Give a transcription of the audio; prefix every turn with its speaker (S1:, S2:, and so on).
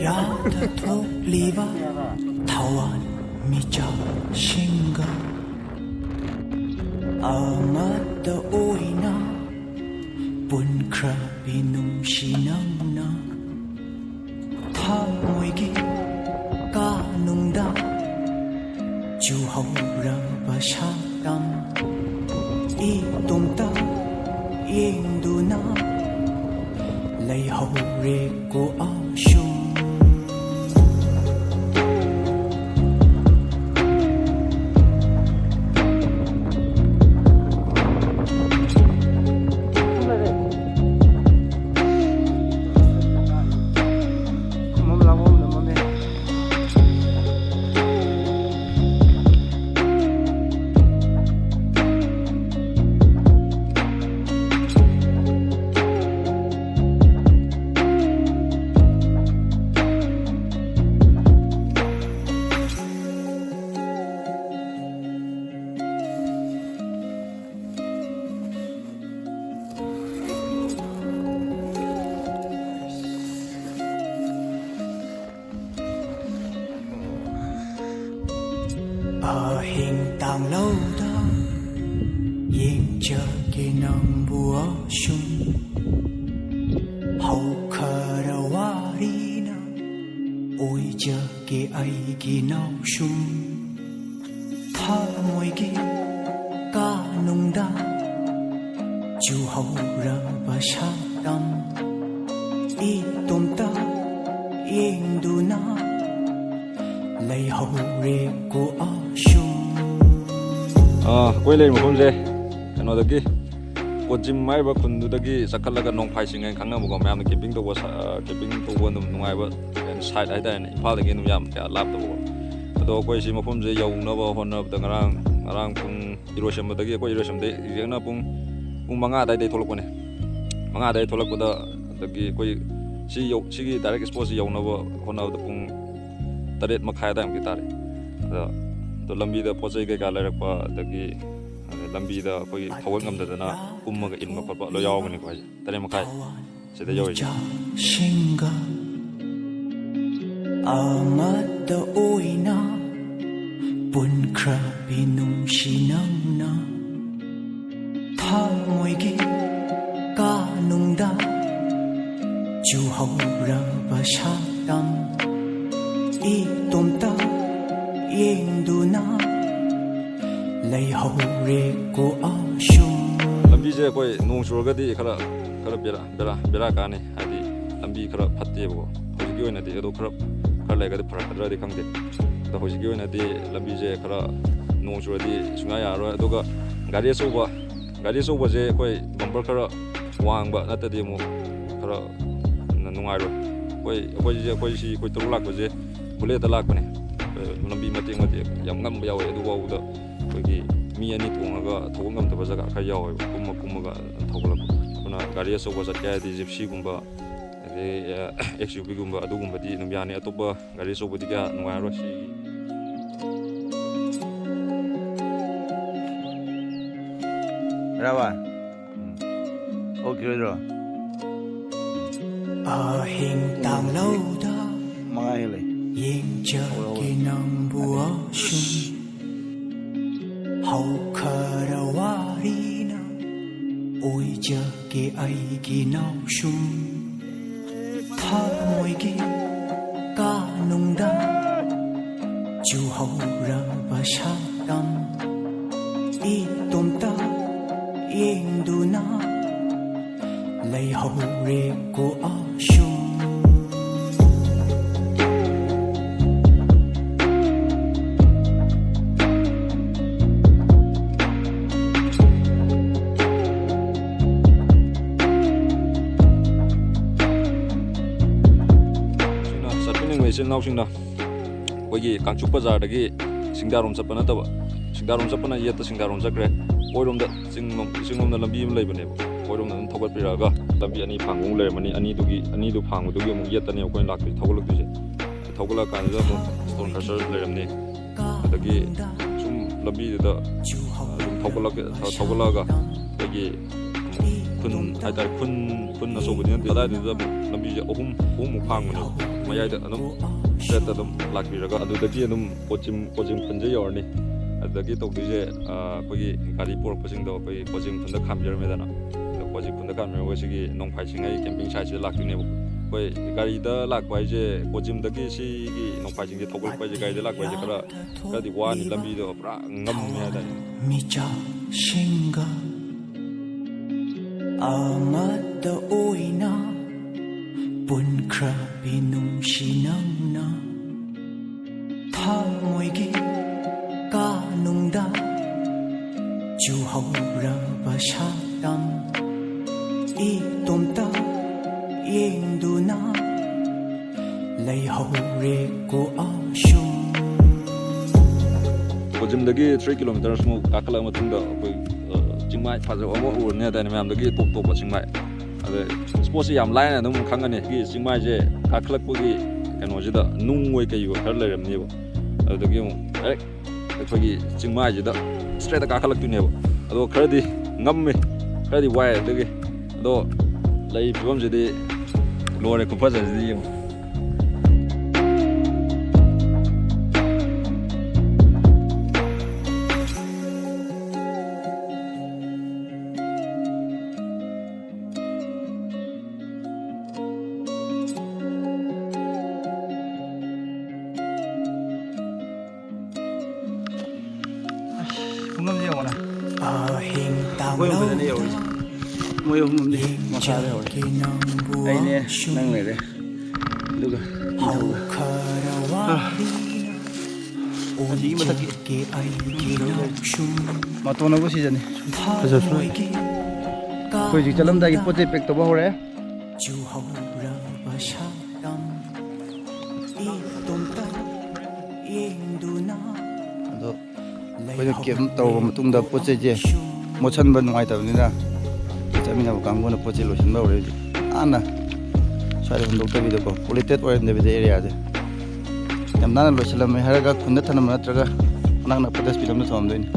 S1: ꯌꯥꯗ ꯊꯣꯛꯂꯤꯕ ꯊꯋꯥꯟ ꯃꯤꯆꯥꯛꯁꯤꯡꯒ ꯑꯃꯠꯇ ꯑꯣꯏꯅ ꯄꯨꯟꯈ꯭ꯔꯕꯤ ꯅꯨꯡꯁꯤ ꯅꯪꯅ ꯊꯃꯣꯏꯒꯤ ꯀꯥꯅꯨꯡꯗ ꯆꯨꯍꯧꯔꯕ ꯁꯛꯇꯝ 이동다 인두나 레이호레고 아쉬움 hình tàng lâu đó yên chờ kỳ nắng bùa sung hậu khờ đầu hoa đi na ôi chờ kỳ ai kỳ nào sung tha môi kỳ ca nung đa chu hậu ra ba sa tâm y tôm ta yên du na lấy hậu rê của
S2: quay lên một hôm dê cái nó được 꽃집 마이바 군두다기 sakalaga nong phai singai khangna mo ma'am camping to num nungai ba side ai da ni phal gi num yam ya lap to do koi si mafum je yau na ba hon na da ngarang pung irosham da gi ko irosham de jengna pung manga dai tholok ne manga dai tholok da gi koi si gi direct expose yau na ba hon na da pung taret makhai da ki tare da to lambi da pojai ga ga la pa da gi lambi da koi thawal ngam da na kummaga inma khotpa lo yaw ni ko tare makai sida yoy
S1: shinga amata oina punkhra binung shinangna thamoi gi kanungda chu hora ba shakam I tomta yengduna lấy hậu rê của aşum
S2: lambi je koi nong churga di khara bera ka ni hadi lambi khara phatte bo hoji oina di edo khara lega di phara di khangde da hoji oina di lambi je khara nong churga di sunga ya ro aduga gari so ba je koi bumper khara wang ba nata di mo khara nungai ro koi si koi tru lak ba je bullet da lak ba ni lambi mate yam ngam ba yawe edu wa da 거기 미안이 동화가 도금감 더 버자가 가야워 꿈마가 더글고 그나 가리에 쏘고서 깨야지 집시군바 XUV 군바 아두군바디 누미안이 아토바 가리 쏘고디가 누아로시
S3: 라와 오케이로
S1: hình tàng lâu đó
S3: 망아일래
S1: yên chờ kỳ nắng bùa sung hậu khờ đầu hoa đi na ôi chờ kỳ ai kỳ nào sung tha môi kỳ ca nung đa chu hậu ra ba sa tâm y tôm ta yên du na lấy hậu rê của sung
S2: isin nausing na koigi kangchuk bazar dagi singdarom chapana taba singdarom chapana yeta singdarom chakre oirom da singnom na lambi am leibane oirom na thogat piraga lambi ani phangong lermani ani du phang dugi mu yeta ne koin lak thogalak dise thogala kan da mu stone crusher lermni dagi sum lambi da thogala ga dagi kun ai dar kun na so budin da da lambi ohum mu phang mani ꯃꯌꯥꯏꯗ ꯑꯗꯨꯝ ꯁ꯭ꯇ꯭ꯔꯦꯠꯇ ꯑꯗꯨꯝ ꯂꯥꯛꯄꯤꯔꯒ ꯑꯗꯨꯗꯒꯤ ꯑꯗꯨꯝ coaching ꯈꯨꯟꯖ ꯌꯧꯔꯅꯤ ꯑꯗꯨꯗꯒꯤ ꯇꯧꯗꯣꯏꯁꯦ ꯑꯩꯈꯣꯏꯒꯤ ꯒꯥꯔꯤ ꯄꯨꯔꯛꯄꯁꯤꯡꯗꯣ ꯑꯩꯈꯣꯏ ꯀꯣꯆꯤꯡ ꯈꯨꯟꯗ ꯈꯥꯝꯕꯤꯔꯝꯃꯦꯗꯅ ꯑꯗꯣ ꯀꯣꯆꯤꯡ ꯈꯨꯟꯗ ꯈꯥꯝꯕꯤꯔꯝꯃꯒ ꯁꯤꯒꯤ ꯅꯣꯡꯐꯥꯏꯁꯤꯡꯉꯩ ꯀꯦꯝꯄꯤꯡ ꯁꯥꯏꯠꯁꯤꯗ ꯂꯥꯛꯇꯣꯏꯅꯦꯕ ꯑꯩꯈꯣꯏ ꯒꯥꯔꯤꯗ ꯂꯥꯛꯄ ꯍꯥꯏꯁꯦ ꯀꯣꯆꯤꯡꯗꯒꯤ ꯁꯤꯒꯤ ꯅꯣꯡꯐꯥꯏꯁꯤꯡꯁꯦ ꯊꯧꯒꯠꯂꯛꯄ ꯍꯥꯏꯁꯦ ꯒꯥꯔꯤꯗ ꯂꯥꯛꯄ ꯍꯥꯏꯁꯦ ꯈꯔꯗꯤ ꯋꯥꯅꯤ ꯂꯝꯕꯤꯗꯣ ꯄꯨꯔꯥ ꯉꯝꯃꯦ ꯍꯥꯏꯇꯥꯔꯦ
S1: 미자신가 아마도 오이나 본크라비 농시낭나 타모이기 까농다 주하우라바 샤담 이돔따 잉두나 레이하우레고 아숑
S2: ꯀꯣꯖꯤꯝꯗꯒꯤ 3 ꯀꯤꯂꯣꯃꯤꯇꯔꯁꯃꯨꯛ ꯀꯥꯈꯠꯂꯛꯑ ꯃꯇꯨꯡꯗ ꯑꯩꯈꯣꯏ ꯆꯤꯡꯃꯥꯏ ꯐꯖꯕ ꯑꯃ ꯎꯔꯅꯤ ꯍꯥꯏꯇꯥꯔꯦ ꯃꯌꯥꯝꯗꯒꯤ ꯇꯣꯞ ꯇꯣꯞꯄ ꯆꯤꯡꯃꯥꯏ ꯑꯗ ꯁ꯭ꯄꯣꯠꯁꯦ ꯌꯥꯝ ꯂꯥꯏꯅ ꯑꯗꯨꯝ ꯈꯪꯒꯅꯤ ꯆꯤꯡꯃꯥꯏꯁꯦ ꯀꯥꯈꯠꯂꯛꯄꯒꯤ ꯀꯩꯅꯣꯁꯤꯗ ꯅꯨꯡ ꯑꯣꯏ ꯀꯩ ꯑꯣꯏ ꯈꯔ ꯂꯩꯔꯝꯅꯦꯕ ꯑꯗꯨꯗꯒꯤ ꯑꯃꯨꯛ ꯗꯥꯏꯔꯦꯛ ꯑꯩꯈꯣꯏꯒꯤ ꯆꯤꯡꯃꯥꯏꯁꯤꯗ ꯁ꯭ꯇ꯭ꯔꯦꯠꯇ ꯀꯥꯈꯠꯂꯛꯇꯣꯏꯅꯦꯕ ꯑꯗꯣ ꯈꯔꯗꯤ ꯉꯝꯃꯤ ꯈꯔꯗꯤ ꯋꯥꯏ ꯑꯗꯨꯒꯤ ꯑꯗꯣ ꯂꯩ ꯐꯤꯕꯝꯁꯤꯗꯤ ꯂꯣꯏꯔꯦ ꯈꯨꯐꯖꯁꯤꯗꯤ ꯌꯦꯡꯉꯨ
S3: 풍감지 영화나
S1: 아행
S3: 뭐 용도는 여기 뭐 용도인데 마사를 여기 아이네 낭내래 누가 아직 이마다 마토나고 시전에 그래서 거의 지금 잘람다기 포제 백도 봐오래 ꯑꯗꯣ ꯑꯩꯈꯣꯏꯅ ꯀꯦꯝ ꯇꯧꯔꯕ ꯃꯇꯨꯡꯗ ꯄꯣꯠ ꯆꯩꯁꯦ ꯃꯣꯠꯁꯟꯕ ꯅꯨꯡꯉꯥꯏꯇꯕꯅꯤꯅ ꯆꯠꯃꯤꯟꯅꯕ ꯀꯥꯡꯕꯨꯅ ꯄꯣꯠ ꯆꯩ ꯂꯣꯏꯁꯤꯟꯕ ꯍꯧꯔꯦ ꯍꯧꯖꯤꯛ ꯅꯥꯟꯅ ꯁ꯭ꯋꯥꯏꯗ ꯍꯨꯟꯗꯣꯛꯇꯕꯤꯗꯀꯣ ꯄꯣꯂꯨꯇꯦꯠ ꯑꯣꯏꯍꯟꯗꯕꯤꯗ ꯑꯦꯔꯤꯌꯥꯁꯦ ꯌꯥꯝ ꯅꯥꯟꯅ ꯂꯣꯏꯁꯤꯜꯂꯝꯃꯦ ꯍꯥꯏꯔꯒ ꯈꯨꯟꯗ ꯊꯅꯝꯕ ꯅꯠꯇ꯭ꯔꯒ ꯃꯅꯥꯛ ꯅꯛꯄ ꯗꯁꯕꯤꯟ ꯑꯃꯗ ꯊꯝꯃꯝꯗꯣꯏꯅꯤ